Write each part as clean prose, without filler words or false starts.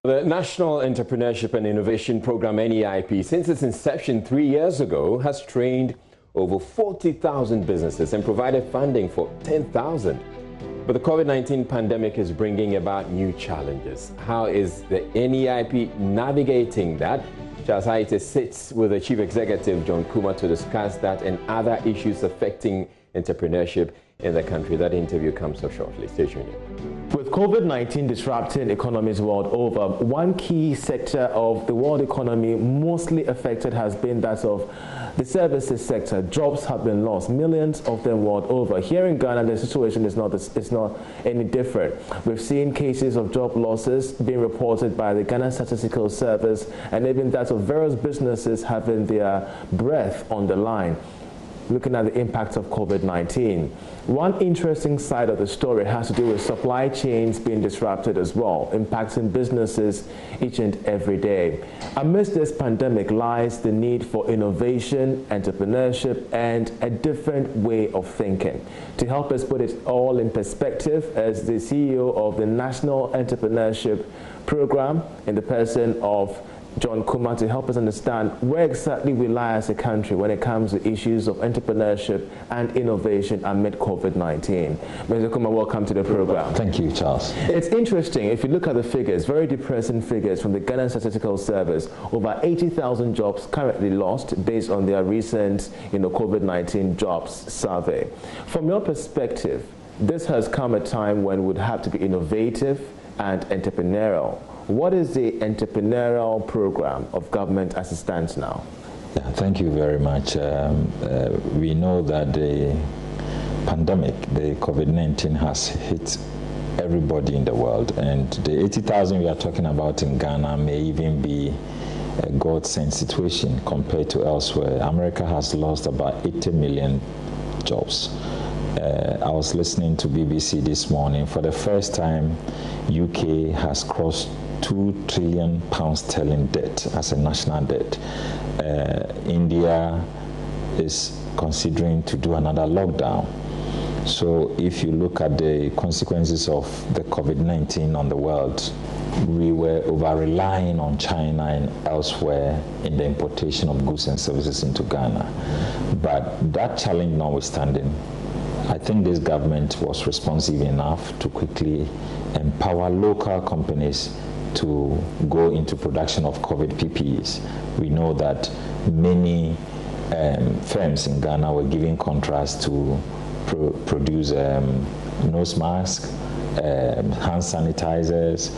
The National Entrepreneurship and Innovation Program, NEIP, since its inception 3 years ago, has trained over 40,000 businesses and provided funding for 10,000. But the COVID-19 pandemic is bringing about new challenges. How is the NEIP navigating that? Charles Haite sits with the Chief Executive, John Kumah, to discuss that and other issues affecting entrepreneurship in the country. That interview comes up shortly. Stay tuned. With COVID-19 disrupting economies world over, one key sector of the world economy mostly affected has been that of the services sector. Jobs have been lost, millions of them world over. Here in Ghana, the situation is not any different. We've seen cases of job losses being reported by the Ghana Statistical Service, and even that of various businesses having their breath on the line, looking at the impact of COVID-19. One interesting side of the story has to do with supply chains being disrupted as well, impacting businesses each and every day. Amidst this pandemic lies the need for innovation, entrepreneurship, and a different way of thinking. To help us put it all in perspective, as the CEO of the National Entrepreneurship Program, in the person of John Kumah, to help us understand where exactly we lie as a country when it comes to issues of entrepreneurship and innovation amid COVID-19. Mr. Kumah, welcome to the program. Thank you, Charles. It's interesting, if you look at the figures, very depressing figures from the Ghana Statistical Service, over 80,000 jobs currently lost based on their recent COVID-19 jobs survey. From your perspective, this has come at a time when we would have to be innovative and entrepreneurial. What is the entrepreneurial program of government as it stands now? Yeah, thank you very much. We know that the pandemic, the COVID-19, has hit everybody in the world, and the 80,000 we are talking about in Ghana may even be a godsend situation compared to elsewhere. America has lost about 80 million jobs. I was listening to BBC this morning. For the first time, UK has crossed £2 trillion sterling debt as a national debt. India is considering to do another lockdown. So if you look at the consequences of the COVID-19 on the world, we were over-relying on China and elsewhere in the importation of goods and services into Ghana. But that challenge notwithstanding, I think this government was responsive enough to quickly empower local companies to go into production of COVID PPEs. We know that many firms in Ghana were giving contracts to produce nose masks, hand sanitizers,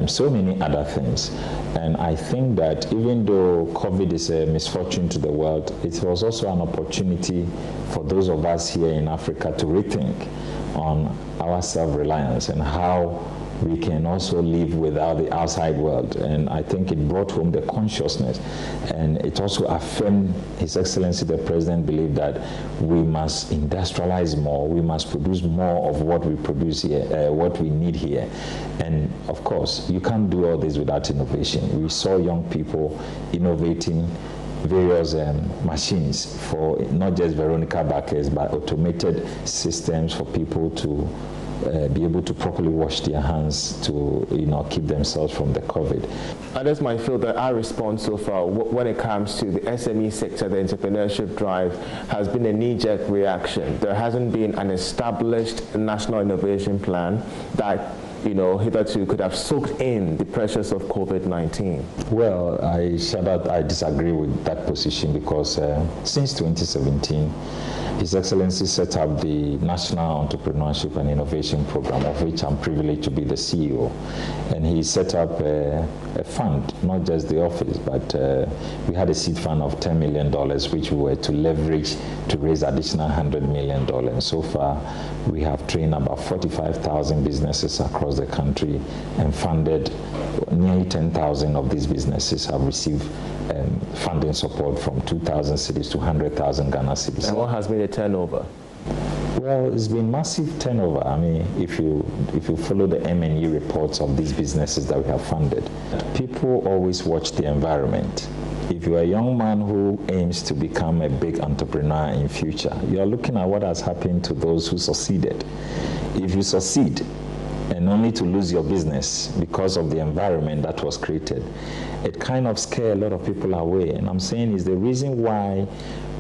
so many other things. And I think that even though COVID is a misfortune to the world, it was also an opportunity for those of us here in Africa to rethink on our self-reliance and how we can also live without the outside world. And I think it brought home the consciousness, and it also affirmed His Excellency the President believed that we must industrialize more, we must produce more of what we produce here, what we need here. And of course, you can't do all this without innovation. We saw young people innovating various machines for not just Veronica Backers, but automated systems for people to be able to properly wash their hands to keep themselves from the COVID. Others might feel that our response so far when it comes to the SME sector, the entrepreneurship drive, has been a knee-jerk reaction. There hasn't been an established national innovation plan that hitherto could have soaked in the pressures of COVID-19. Well, I disagree with that position because since 2017, His Excellency set up the National Entrepreneurship and Innovation Program, of which I'm privileged to be the CEO. And he set up a fund, not just the office, but we had a seed fund of $10 million, which we were to leverage to raise additional $100 million. So far, we have trained about 45,000 businesses across the country and funded nearly 10,000 of these businesses have received funding support from 2,000 cities to 100,000 Ghana cities. And what has been the turnover? Well, it's been massive turnover. I mean, if you follow the M&E reports of these businesses that we have funded, people always watch the environment. If you're a young man who aims to become a big entrepreneur in future, you are looking at what has happened to those who succeeded. If you succeed, and only to lose your business because of the environment that was created, it kind of scared a lot of people away. And I'm saying is the reason why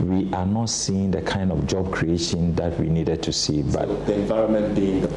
we are not seeing the kind of job creation that we needed to see. But so the environment being the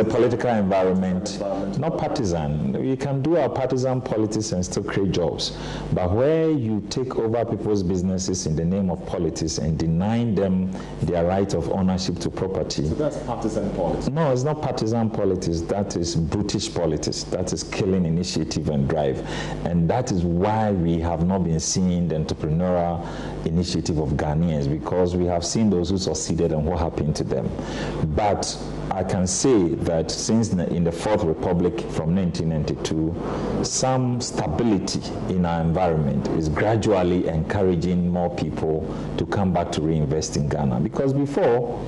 political environment, not partisan. We can do our partisan politics and still create jobs. But where you take over people's businesses in the name of politics and denying them their right of ownership to property. So that's partisan politics. No, it's not partisan politics. That is brutish politics. That is killing initiative and drive. And that is why we have not been seeing the entrepreneurial initiative of Ghanaians, because we have seen those who succeeded and what happened to them. But I can say that since in the Fourth Republic from 1992, some stability in our environment is gradually encouraging more people to come back to reinvest in Ghana. Because before,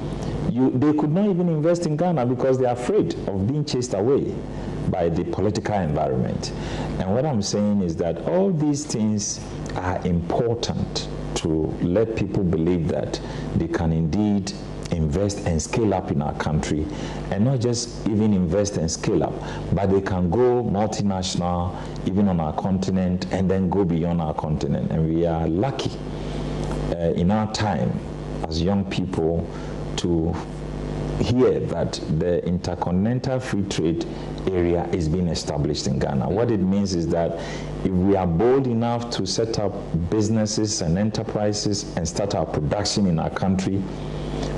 they could not even invest in Ghana because they are afraid of being chased away by the political environment. And what I'm saying is that all these things are important to let people believe that they can indeed invest and scale up in our country, and not just even invest and scale up, but they can go multinational even on our continent and then go beyond our continent. And we are lucky in our time as young people to hear that the intercontinental free trade area is being established in Ghana. What it means is that if we are bold enough to set up businesses and enterprises and start our production in our country,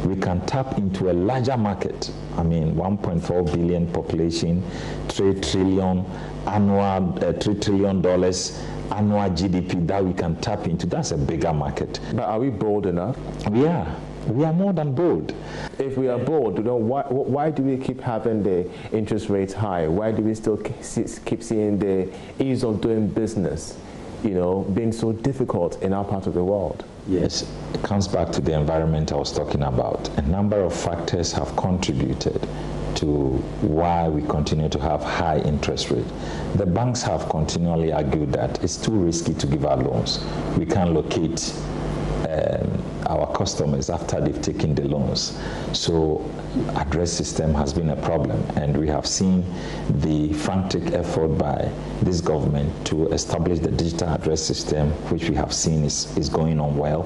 we can tap into a larger market. I mean, 1.4 billion population, $3 trillion annual, $3 trillion annual GDP that we can tap into. That's a bigger market. But are we bold enough? We are. We are more than bold. If we are bold, why do we keep having the interest rates high? Why do we still keep seeing the ease of doing business, being so difficult in our part of the world? Yes, it comes back to the environment I was talking about. A number of factors have contributed to why we continue to have high interest rate. The banks have continually argued that it's too risky to give out loans. We can't locate our customers after they've taken the loans. So address system has been a problem, and we have seen the frantic effort by this government to establish the digital address system, which we have seen is going on well.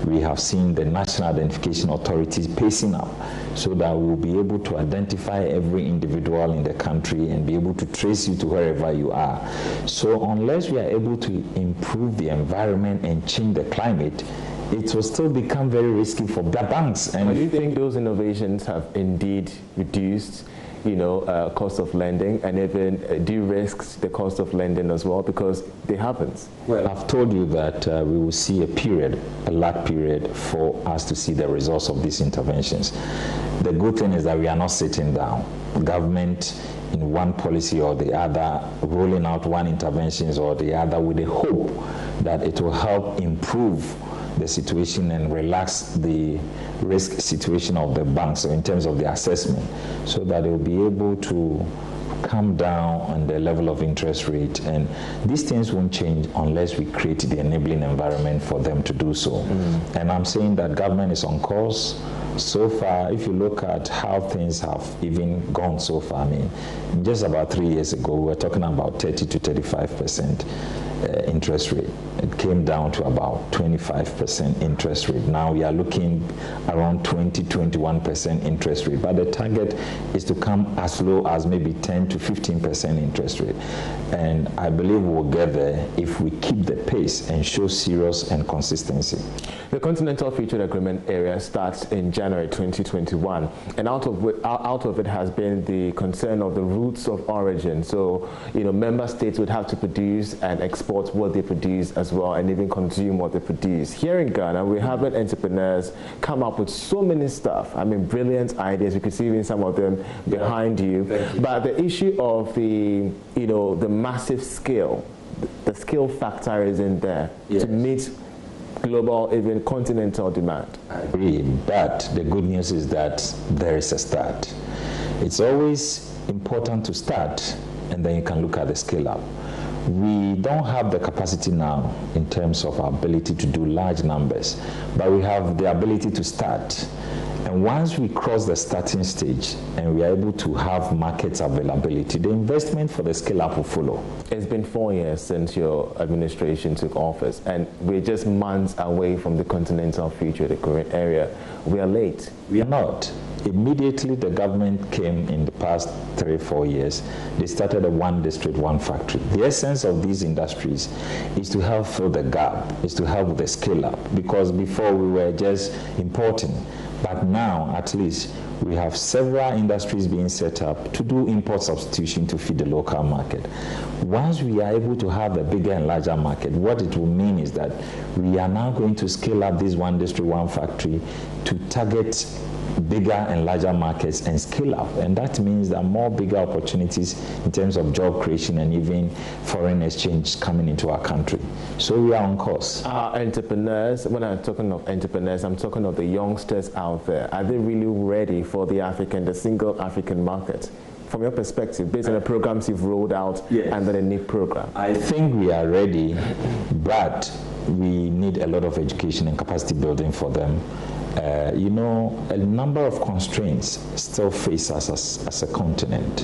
We have seen the National Identification Authority pacing up so that we'll be able to identify every individual in the country and be able to trace you to wherever you are. So unless we are able to improve the environment and change the climate, it will still become very risky for the banks. And do you think those innovations have indeed reduced, cost of lending, and even de-risked the cost of lending as well? Because they haven't. Well, I've told you that we will see a lag period for us to see the results of these interventions. The good thing is that we are not sitting down. Government in one policy or the other, rolling out one interventions or the other with the hope that it will help improve the situation and relax the risk situation of the banks in terms of the assessment, so that they will be able to come down on the level of interest rate. And these things won't change unless we create the enabling environment for them to do so. And I'm saying that government is on course. So far, if you look at how things have even gone so far, I mean, just about 3 years ago, we were talking about 30 to 35% interest rate. It came down to about 25% interest rate. Now we are looking around 20-21% interest rate, but the target is to come as low as maybe 10 to 15% interest rate. And I believe we'll get there if we keep the pace and show serious and consistency. The Continental Free Trade Agreement area starts in January 2021, and out of it has been the concern of the routes of origin. So, member states would have to produce and export what they produce as well, and even consume what they produce. Here in Ghana, we have entrepreneurs come up with so many stuff. I mean, brilliant ideas. You can see even some of them behind you. But the issue of the massive scale, the scale factor is in there to meet global, even continental demand. I agree, but the good news is that there is a start. It's always important to start, and then you can look at the scale up. We don't have the capacity now in terms of our ability to do large numbers, but we have the ability to start. And And once we cross the starting stage and we are able to have market availability, the investment for the scale-up will follow. It's been 4 years since your administration took office, and we're just months away from the continental future, the current area. We are late. We are not. Immediately the government came in the past 3-4 years, they started a one district, one factory. The essence of these industries is to help fill the gap, is to help with the scale up, because before we were just importing. But now, at least, we have several industries being set up to do import substitution to feed the local market. Once we are able to have a bigger and larger market, what it will mean is that we are now going to scale up this one district, one factory to target bigger and larger markets and scale up. And that means there are more bigger opportunities in terms of job creation and even foreign exchange coming into our country. So we are on course. Entrepreneurs, when I'm talking of entrepreneurs, I'm talking of the youngsters out there. Are they really ready for the single African market? From your perspective, based on the programs you've rolled out under the NIP program? I think we are ready, but we need a lot of education and capacity building for them. You know, a number of constraints still face us as a continent.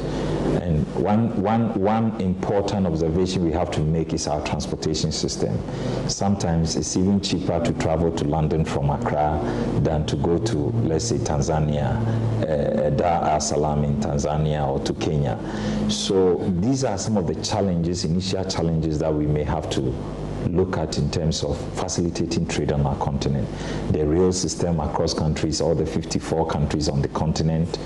And one important observation we have to make is our transportation system. Sometimes it's even cheaper to travel to London from Accra than to go to, let's say, Tanzania, Dar es Salaam in Tanzania, or to Kenya. So these are some of the challenges, initial challenges that we may have to look at in terms of facilitating trade on our continent. The rail system across countries, all the 54 countries on the continent.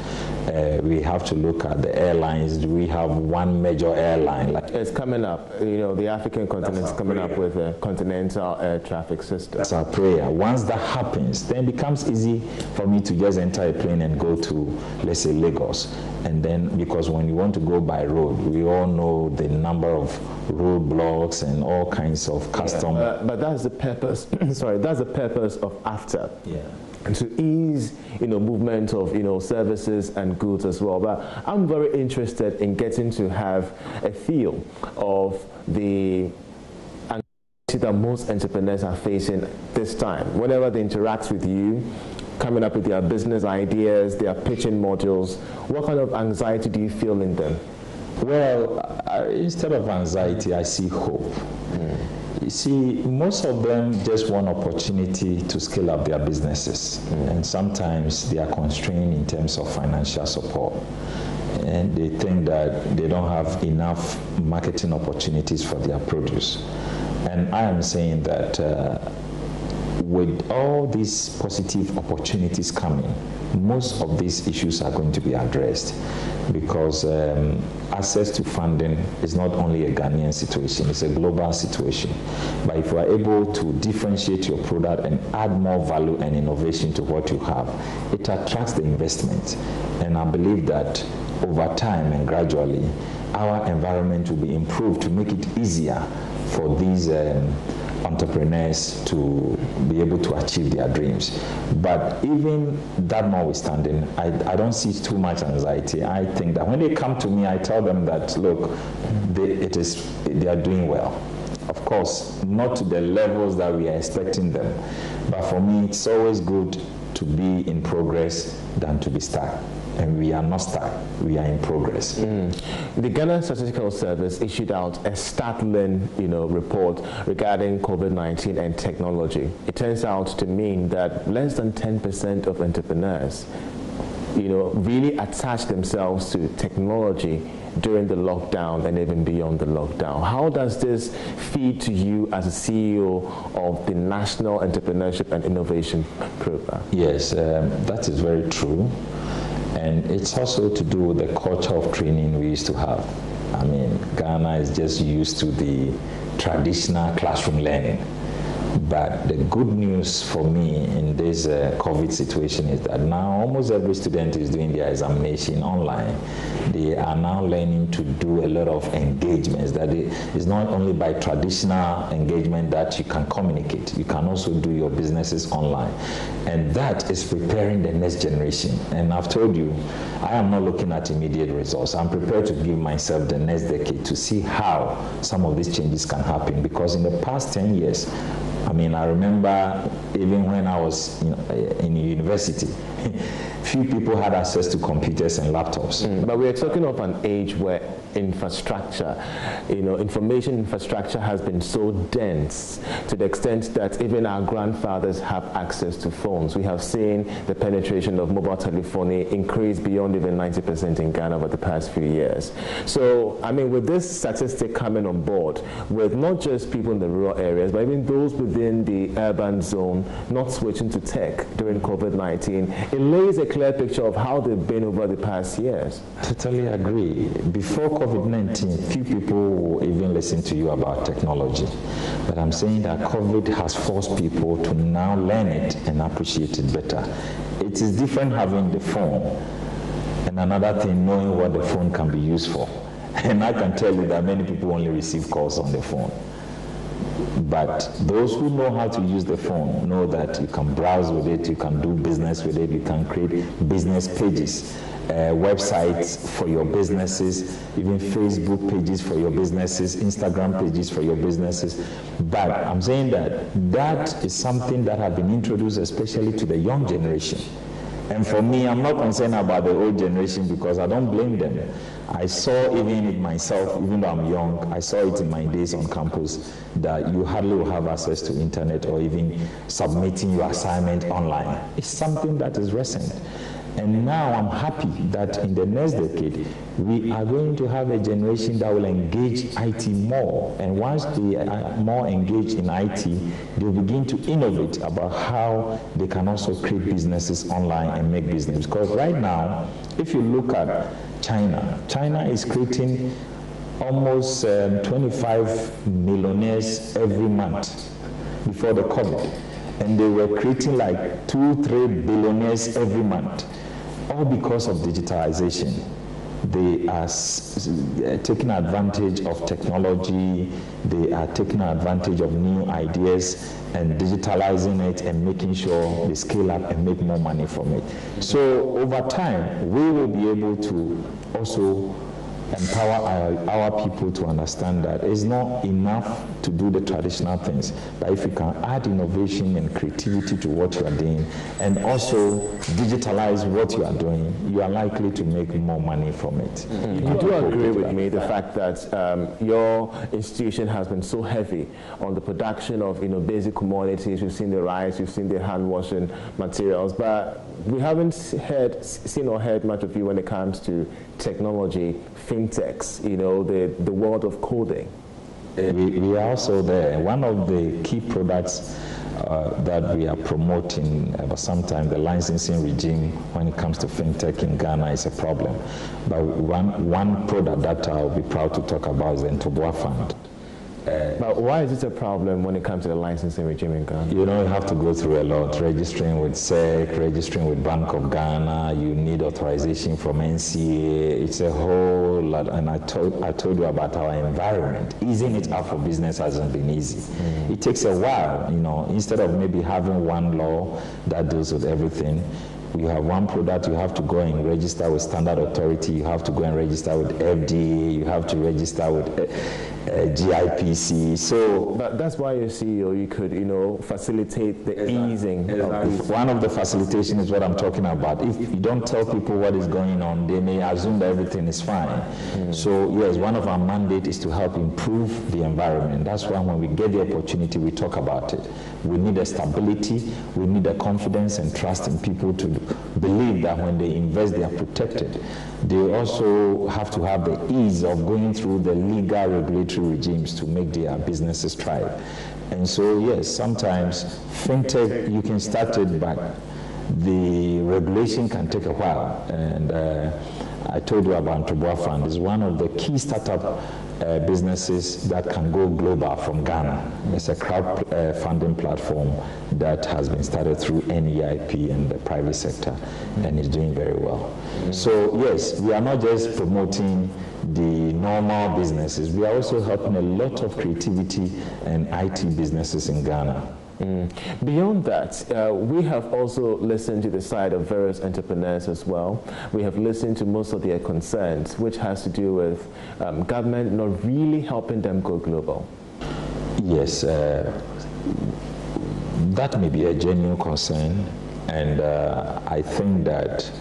We have to look at the airlines. Do we have one major airline? It's coming up. You know, the African continent is coming up with a continental air traffic system. That's our prayer. Once that happens, then it becomes easy for me to just enter a plane and go to, let's say, Lagos. And then, because when you want to go by road, we all know the number of roadblocks and all kinds of custom. But that's the purpose. Sorry, that's the purpose of AFTA. Yeah. And to ease, movement of, services and goods as well. But I'm very interested in getting to have a feel of the anxiety that most entrepreneurs are facing this time. Whenever they interact with you, coming up with their business ideas, their pitching modules, what kind of anxiety do you feel in them? Well, instead of anxiety, I see hope. You see, most of them just want opportunity to scale up their businesses. And sometimes they are constrained in terms of financial support. And they think that they don't have enough marketing opportunities for their produce. And I am saying that with all these positive opportunities coming, most of these issues are going to be addressed, because access to funding is not only a Ghanaian situation, it's a global situation. But if you are able to differentiate your product and add more value and innovation to what you have, it attracts the investment. And I believe that over time and gradually, our environment will be improved to make it easier for these entrepreneurs to be able to achieve their dreams. But even that notwithstanding, I don't see too much anxiety. I think that when they come to me, I tell them that, look, they are doing well. Of course, not to the levels that we are expecting them. But for me, it's always good to be in progress than to be stuck. And we are not stuck, we are in progress. The Ghana Statistical Service issued out a startling, report regarding COVID-19 and technology. It turns out to mean that less than 10% of entrepreneurs, really attach themselves to technology during the lockdown and even beyond the lockdown. How does this feed to you as a CEO of the National Entrepreneurship and Innovation Program? Yes, that is very true. And it's also to do with the culture of training we used to have. I mean, Ghana is just used to the traditional classroom learning. But the good news for me in this COVID situation is that now almost every student is doing their examination online. They are now learning to do a lot of engagements. That it's not only by traditional engagement that you can communicate. You can also do your businesses online. And that is preparing the next generation. And I've told you, I am not looking at immediate results. I'm prepared to give myself the next decade to see how some of these changes can happen. Because in the past 10 years, I remember even when I was in university few people had access to computers and laptops. But we're talking of an age where infrastructure, information infrastructure has been so dense to the extent that even our grandfathers have access to phones. We have seen the penetration of mobile telephony increase beyond even 90% in Ghana over the past few years. So, I mean, with this statistic coming on board, with not just people in the rural areas, but even those within the urban zone not switching to tech during COVID-19, it lays a clear picture of how they've been over the past years. Totally agree. Before COVID-19, few people will even listen to you about technology. But I'm saying that COVID has forced people to now learn it and appreciate it better. It is different having the phone, and another thing, knowing what the phone can be used for. And I can tell you that many people only receive calls on the phone. But those who know how to use the phone know that you can browse with it, you can do business with it, you can create business pages, websites for your businesses, even Facebook pages for your businesses, Instagram pages for your businesses. But I'm saying that is something that has been introduced especially to the young generation. And for me, I'm not concerned about the old generation because I don't blame them. I saw even it myself, even though I'm young, I saw it in my days on campus that you hardly will have access to internet or even submitting your assignment online. It's something that is recent. And now I'm happy that in the next decade, we are going to have a generation that will engage IT more. And once they are more engaged in IT, they'll begin to innovate about how they can also create businesses online and make business. Because right now, if you look at China is creating almost 25 millionaires every month before the COVID. And they were creating like 2-3 billionaires every month, all because of digitalization. They are taking advantage of technology, they are taking advantage of new ideas and digitalizing it and making sure they scale up and make more money from it. So over time, we will be able to also empower our people to understand that it's not enough to do the traditional things, but if you can add innovation and creativity to what you are doing and also digitalize what you are doing, you are likely to make more money from it. You do agree with me the fact that your institution has been so heavy on the production of basic commodities. We've seen the rice, we've seen the hand washing materials, but we haven't seen or heard much of you when it comes to technology, fintechs, the world of coding. We are also there. One of the key products that we are promoting for some time, the licensing regime when it comes to fintech in Ghana is a problem. But one product that I'll be proud to talk about is the Ntoboa Fund. But why is it a problem when it comes to the licensing regime in Ghana? You have to go through a lot, registering with SEC, registering with Bank of Ghana, you need authorization from NCA, it's a whole lot, and I told you about our environment. Easing it up for business hasn't been easy. It takes a while, instead of maybe having one law that deals with everything, you have one product, you have to go and register with Standard Authority, you have to go and register with FDA, you have to register with GIPC. So, but that's why you see, you could, facilitate the easing. One of the facilitation is what I'm talking about. If you don't tell people what is going on, they may assume that everything is fine. So yes, one of our mandate is to help improve the environment. That's why when we get the opportunity, we talk about it. We need a stability, we need a confidence and trust in people to believe that when they invest, they are protected. They also have to have the ease of going through the legal regulatory regimes to make their businesses thrive. And so, yes, sometimes fintech, you can start it, but the regulation can take a while. And I told you about Ntoboa Fund. It's one of the key startup businesses that can go global from Ghana. It's a crowdfunding platform that has been started through NEIP and the private sector, and is doing very well. So yes, we are not just promoting the normal businesses, we are also helping a lot of creativity and IT businesses in Ghana. Beyond that, we have also listened to the side of various entrepreneurs as well. We have listened to most of their concerns, which has to do with government not really helping them go global. Yes, that may be a genuine concern, And I think that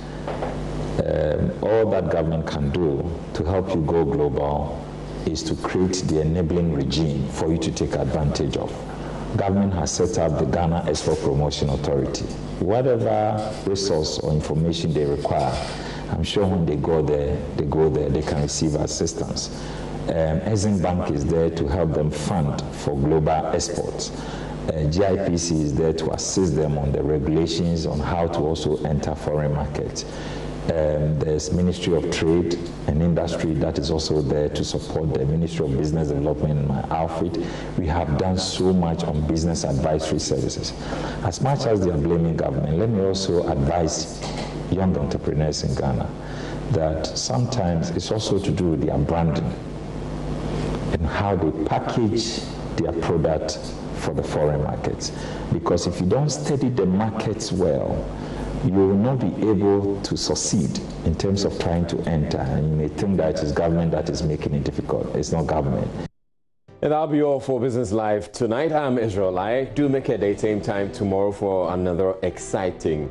all that government can do to help you go global is to create the enabling regime for you to take advantage of. Government has set up the Ghana Export Promotion Authority. Whatever resource or information they require, I'm sure when they go there, they can receive assistance. Exim Bank is there to help them fund for global exports. GIPC is there to assist them on the regulations on how to also enter foreign markets. There's Ministry of Trade and Industry that is also there to support the Ministry of Business Development in my outfit. We have done so much on business advisory services. As much as they are blaming government, let me also advise young entrepreneurs in Ghana that sometimes it's also to do with their branding and how they package their product for the foreign markets. Because if you don't study the markets well, you will not be able to succeed in terms of trying to enter. And you may think that it is government that is making it difficult. It's not government. And that'll be all for Business Live tonight. I'm Israel Lai. Do make a date, same time tomorrow for another exciting